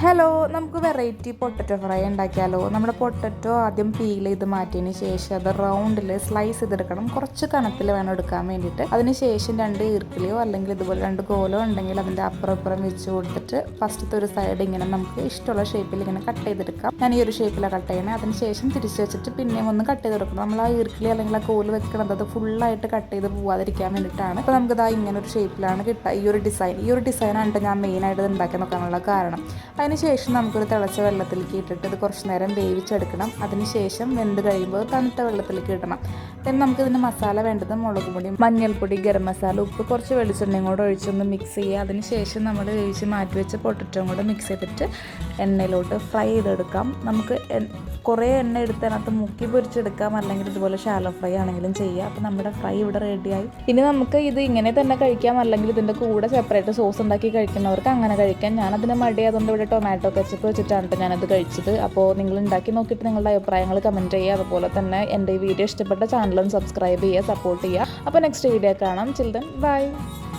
Hello, നമുക്ക് variety potato fry ഉണ്ടാക്കിയാലോ. നമ്മുടെ പൊട്ടറ്റോ ആദ്യം പീൽ ചെയ്ത് മാറ്റിയതിന് ശേഷം അത് റൗണ്ടിൽ സ്ലൈസ് ചെയ്തെടുക്കണം. കുറച്ച് കനത്തിൽ വേണം എടുക്കാൻ വേണ്ടിയിട്ട്. അതിനുശേഷം 2 ഈർക്കിളിയോ അല്ലെങ്കിൽ ഇതുപോലെ 2 കോലോ ഉണ്ടെങ്കിൽ അതിൻ്റെ അപ്പുറം വെച്ച് കൊടുത്തിട്ട് ഫസ്റ്റത്തെ ഒരു സൈഡ് ഇങ്ങനെ നമുക്ക് ഇഷ്ടമുള്ള ഷേപ്പിൽ ഇങ്ങനെ കട്ട് ചെയ്തെടുക്കാം. ഞാൻ ഈ ഒരു ഷേപ്പിലാണ് കട്ട് ചെയ്യണേ. അതിനുശേഷം തിരിച്ച് വെച്ചിട്ട് പിന്നെയും ഒന്ന് കട്ട് ചെയ്തെടുക്കണം. നമ്മൾ ആ ഈർക്കിളി അല്ലെങ്കിൽ ആ കോല് വെക്കണത് അത് ഫുള്ളായിട്ട് കട്ട് ചെയ്ത് പോവാതിരിക്കാൻ വേണ്ടിയിട്ടാണ്. അപ്പോൾ നമുക്കിത് ഇങ്ങനെ ഒരു ഷേപ്പിലാണ് കിട്ടുക. ഈ ഒരു ഡിസൈനാണ് ഞാൻ മെയിനായിട്ട് ഇത് ഉണ്ടാക്കി നോക്കാനുള്ള കാരണം. അതിനുശേഷം നമുക്കൊരു തിളച്ച വെള്ളത്തിലേക്ക് ഇട്ടിട്ട് ഇത് കുറച്ച് നേരം വേവിച്ചെടുക്കണം. അതിനുശേഷം വെന്ത് കഴിയുമ്പോൾ തണുത്ത വെള്ളത്തിലേക്ക് ഇടണം. പിന്നെ നമുക്കിതിന് മസാല വേണ്ടത് മുളക് പൊടി, മഞ്ഞൾപ്പൊടി, ഗരം മസാല, ഉപ്പ്, കുറച്ച് വെളിച്ചെണ്ണയും കൂടെ ഒഴിച്ചൊന്ന് മിക്സ് ചെയ്യുക. അതിനുശേഷം നമ്മൾ വേവിച്ച് മാറ്റി വെച്ച് പൊട്ടറ്റോയും കൂടെ മിക്സ് ചെയ്തിട്ട് എണ്ണയിലോട്ട് ഫ്രൈ ചെയ്തെടുക്കാം. നമുക്ക് കുറേ എണ്ണ എടുത്ത് അതിനകത്ത് മുക്കി പൊരിച്ചെടുക്കാം, അല്ലെങ്കിൽ ഇതുപോലെ ഷാലോ ഫ്രൈ ആണെങ്കിലും ചെയ്യാം. അപ്പോൾ നമ്മുടെ ഫ്രൈ ഇവിടെ റെഡിയായി. ഇനി നമുക്ക് ഇത് ഇങ്ങനെ തന്നെ കഴിക്കാം, അല്ലെങ്കിൽ ഇതിൻ്റെ കൂടെ സെപ്പറേറ്റ് സോസ് ഉണ്ടാക്കി കഴിക്കുന്നവർക്ക് അങ്ങനെ കഴിക്കാം. ഞാനതിന് മടിയായതുകൊണ്ട് ഇവിടെ ടൊമാറ്റോ കെച്ചപ്പ് വെച്ചിട്ടാണ് ഞാനത് കഴിച്ചത്. അപ്പോൾ നിങ്ങൾ ഉണ്ടാക്കി നോക്കിയിട്ട് നിങ്ങളുടെ അഭിപ്രായങ്ങൾ കമൻറ്റ് ചെയ്യുക. അതുപോലെ തന്നെ എൻ്റെ ഈ വീഡിയോ ഇഷ്ടപ്പെട്ട ചാനലും സബ്സ്ക്രൈബ് ചെയ്യുക, സപ്പോർട്ട് ചെയ്യുക. അപ്പോൾ നെക്സ്റ്റ് വീഡിയോ കാണാം. Children by.